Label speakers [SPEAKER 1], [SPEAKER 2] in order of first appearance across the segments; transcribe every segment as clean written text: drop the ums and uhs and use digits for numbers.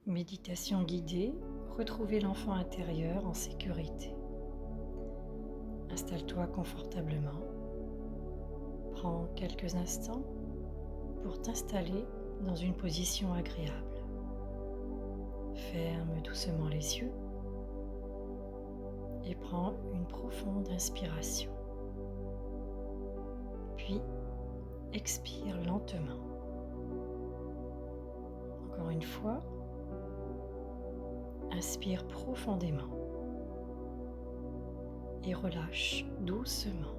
[SPEAKER 1] Méditation guidée, retrouvez l'enfant intérieur en sécurité. Installe-toi confortablement. Prends quelques instants pour t'installer dans une position agréable. Ferme doucement les yeux et prends une profonde inspiration. Puis expire lentement. Encore une fois, inspire profondément et relâche doucement.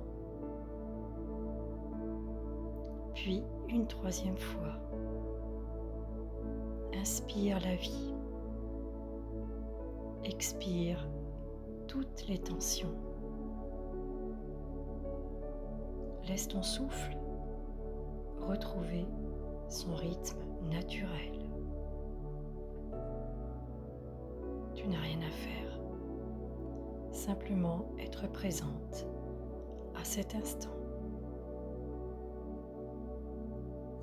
[SPEAKER 1] Puis une troisième fois, inspire la vie, expire toutes les tensions. Laisse ton souffle retrouver son rythme naturel. Tu n'as rien à faire, simplement être présente à cet instant.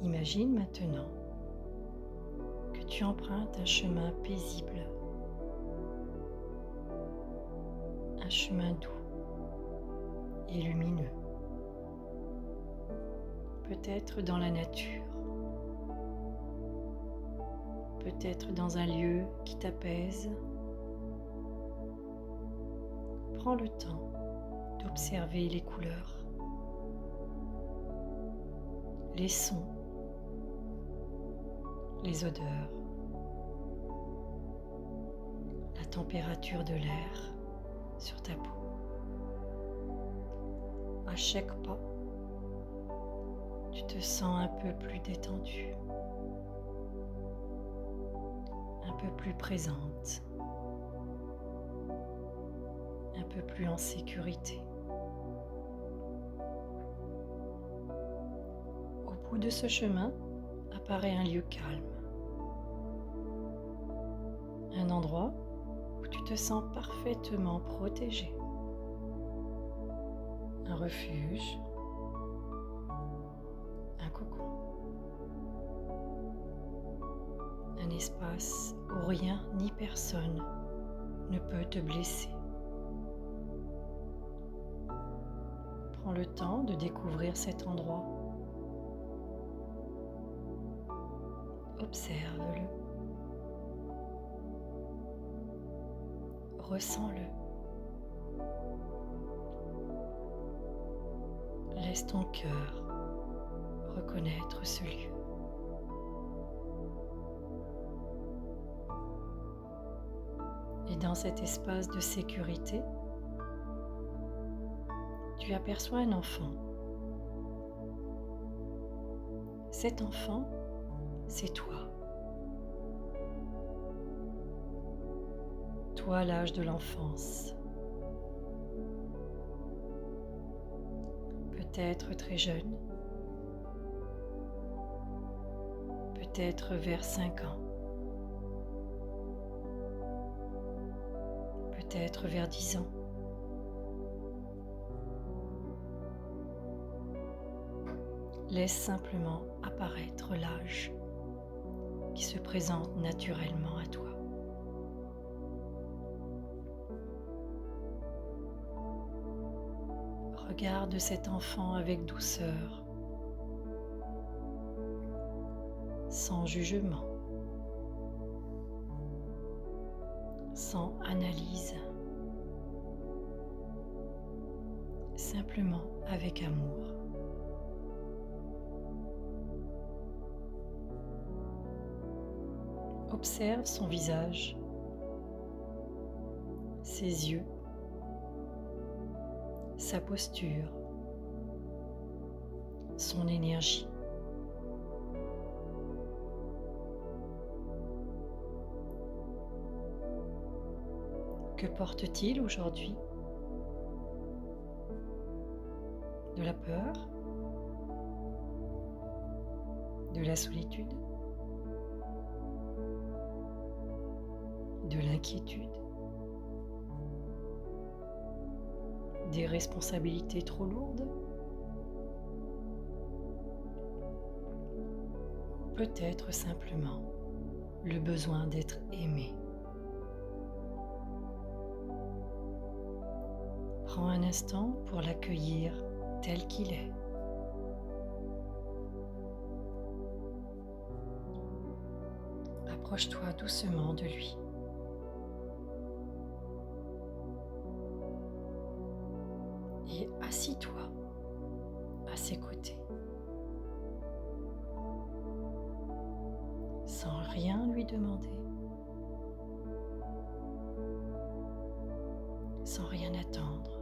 [SPEAKER 1] Imagine maintenant que tu empruntes un chemin paisible, un chemin doux et lumineux, peut-être dans la nature, peut-être dans un lieu qui t'apaise. Prends le temps d'observer les couleurs, les sons, les odeurs, la température de l'air sur ta peau. À chaque pas, tu te sens un peu plus détendue, un peu plus présente, un peu plus en sécurité. Au bout de ce chemin apparaît un lieu calme, un endroit où tu te sens parfaitement protégé, un refuge, un cocon, un espace où rien ni personne ne peut te blesser. Prends le temps de découvrir cet endroit. Observe-le. Ressens-le. Laisse ton cœur reconnaître ce lieu. Et dans cet espace de sécurité, tu aperçois un enfant. Cet enfant, c'est toi. Toi à l'âge de l'enfance. Peut-être très jeune. Peut-être vers 5 ans. Peut-être vers 10 ans. Laisse simplement apparaître l'âge qui se présente naturellement à toi. Regarde cet enfant avec douceur, sans jugement, sans analyse, simplement avec amour. Observe son visage, ses yeux, sa posture, son énergie. Que porte-t-il aujourd'hui? De la peur? De la solitude? De l'inquiétude? Des responsabilités trop lourdes? Peut-être simplement le besoin d'être aimé. Prends un instant pour l'accueillir tel qu'il est. Approche-toi doucement de lui. Et assis-toi à ses côtés, sans rien lui demander, sans rien attendre,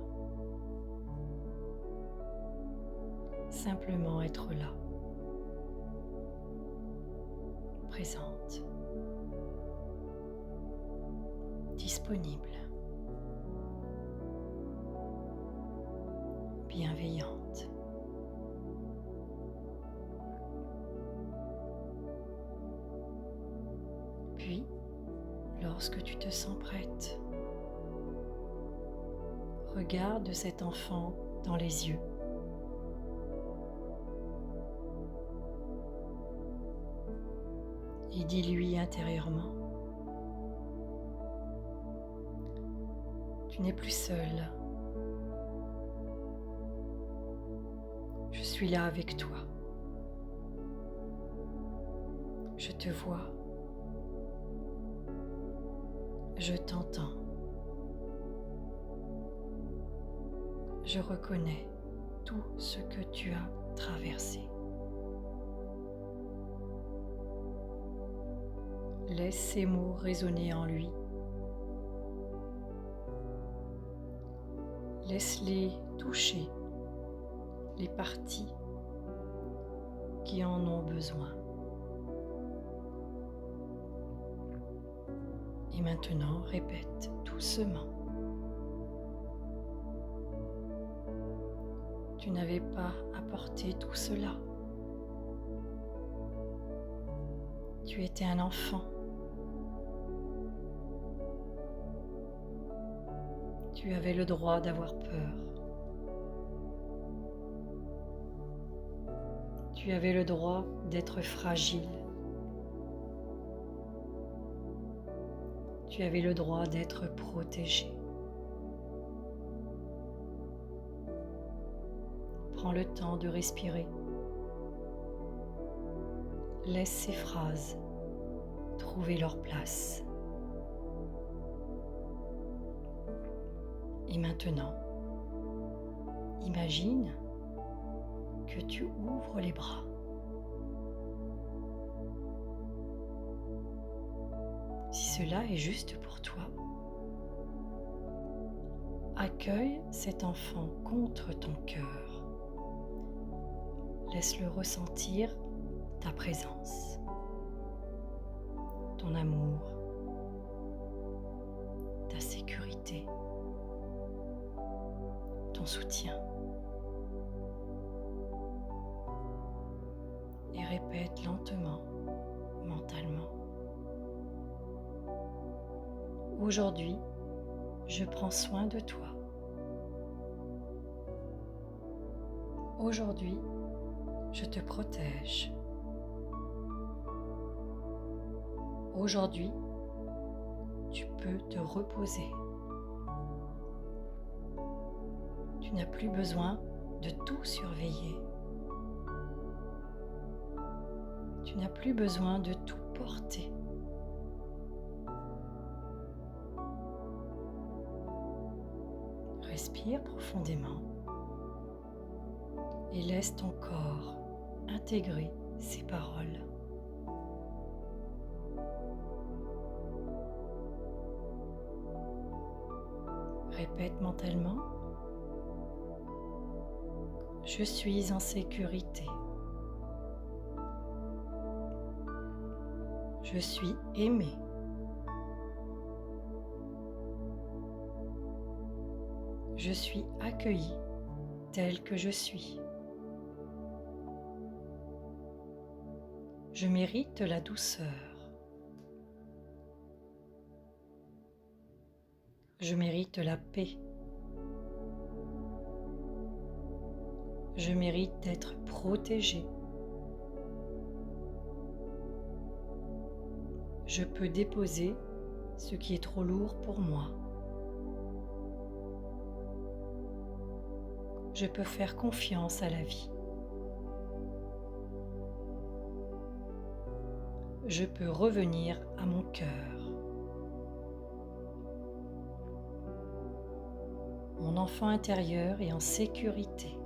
[SPEAKER 1] simplement être là, présente, disponible, bienveillante. Puis, lorsque tu te sens prête, regarde cet enfant dans les yeux. Et dis-lui intérieurement: tu n'es plus seule. Je suis là avec toi. Je te vois. Je t'entends. Je reconnais tout ce que tu as traversé. Laisse ces mots résonner en lui. Laisse-les toucher les parties qui en ont besoin. Et maintenant, répète doucement: tu n'avais pas apporté tout cela. Tu étais un enfant. Tu avais le droit d'avoir peur. Tu avais le droit d'être fragile. Tu avais le droit d'être protégé. Prends le temps de respirer. Laisse ces phrases trouver leur place. Et maintenant, imagine que tu ouvres les bras. Si cela est juste pour toi, accueille cet enfant contre ton cœur. Laisse-le ressentir ta présence, ton amour, ta sécurité, ton soutien. Et répète lentement, mentalement: aujourd'hui, je prends soin de toi. Aujourd'hui, je te protège. Aujourd'hui, tu peux te reposer. Tu n'as plus besoin de tout surveiller. Tu n'as plus besoin de tout porter. Respire profondément et laisse ton corps intégrer ces paroles. Répète mentalement: je suis en sécurité. Je suis aimé. Je suis accueilli tel que je suis. Je mérite la douceur. Je mérite la paix. Je mérite d'être protégé. Je peux déposer ce qui est trop lourd pour moi. Je peux faire confiance à la vie. Je peux revenir à mon cœur. Mon enfant intérieur est en sécurité.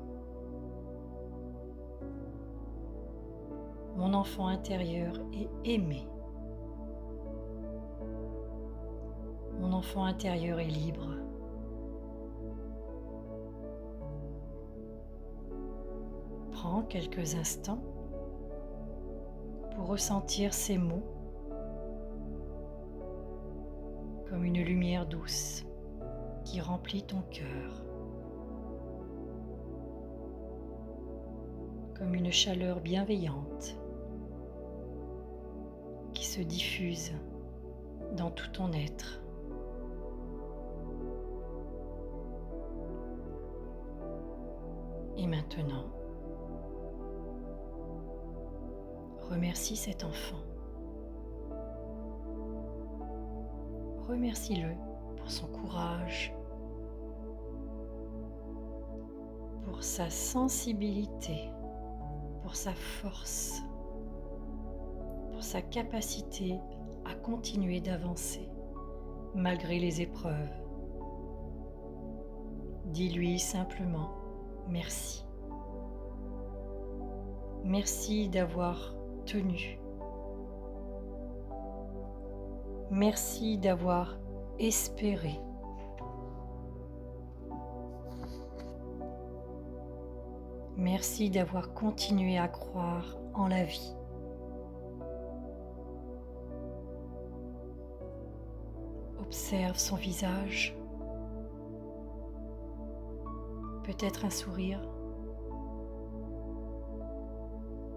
[SPEAKER 1] Mon enfant intérieur est aimé. Mon enfant intérieur est libre. Prends quelques instants pour ressentir ces mots comme une lumière douce qui remplit ton cœur, comme une chaleur bienveillante qui se diffuse dans tout ton être. Et maintenant, remercie cet enfant. Remercie-le pour son courage, pour sa sensibilité, pour sa force, pour sa capacité à continuer d'avancer malgré les épreuves. Dis-lui simplement merci. Merci d'avoir tenu. Merci d'avoir espéré. Merci d'avoir continué à croire en la vie. Observe son visage. Peut-être un sourire.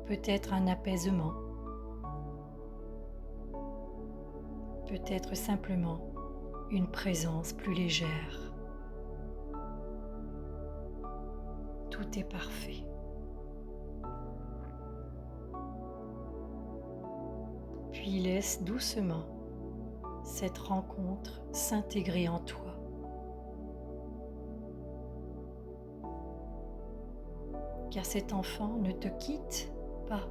[SPEAKER 1] Peut-être un apaisement. Peut-être simplement une présence plus légère. Tout est parfait. Puis laisse doucement cette rencontre s'intégrer en toi. Car cet enfant ne te quitte pas.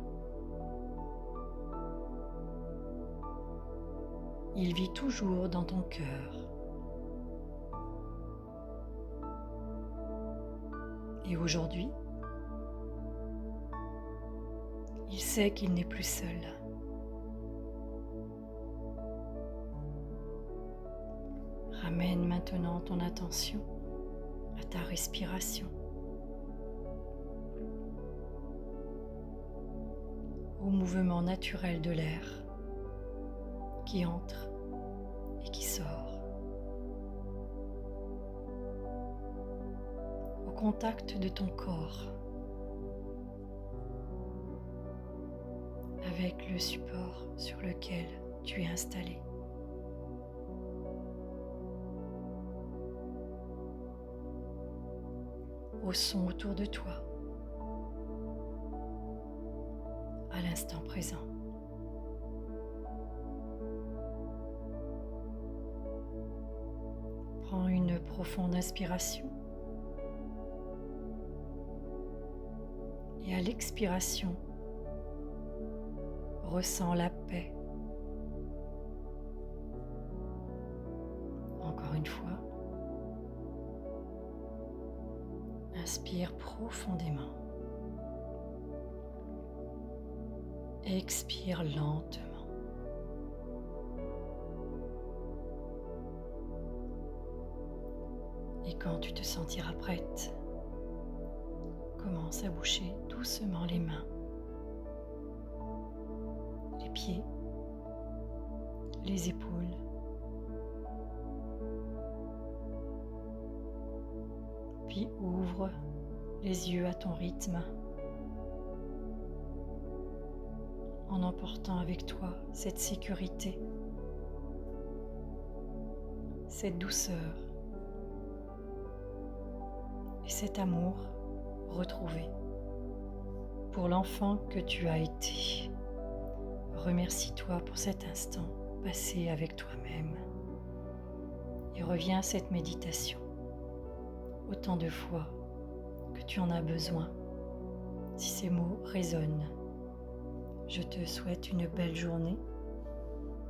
[SPEAKER 1] Il vit toujours dans ton cœur. Et aujourd'hui, il sait qu'il n'est plus seul. Ramène maintenant ton attention à ta respiration, au mouvement naturel de l'air qui entre et qui sort, au contact de ton corps avec le support sur lequel tu es installé. Au son autour de toi, à l'instant présent. Prends une profonde inspiration et à l'expiration, ressens la paix. Encore une fois, inspire profondément. Expire lentement. Et quand tu te sentiras prête, commence à bouger doucement les mains, les pieds, les épaules, puis ouvre les yeux à ton rythme en emportant avec toi cette sécurité, cette douceur et cet amour retrouvé pour l'enfant que tu as été. Remercie-toi pour cet instant passer avec toi-même. Et reviens à cette méditation autant de fois que tu en as besoin. Si ces mots résonnent, je te souhaite une belle journée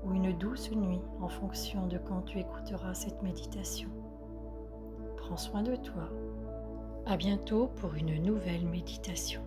[SPEAKER 1] ou une douce nuit en fonction de quand tu écouteras cette méditation. Prends soin de toi. À bientôt pour une nouvelle méditation.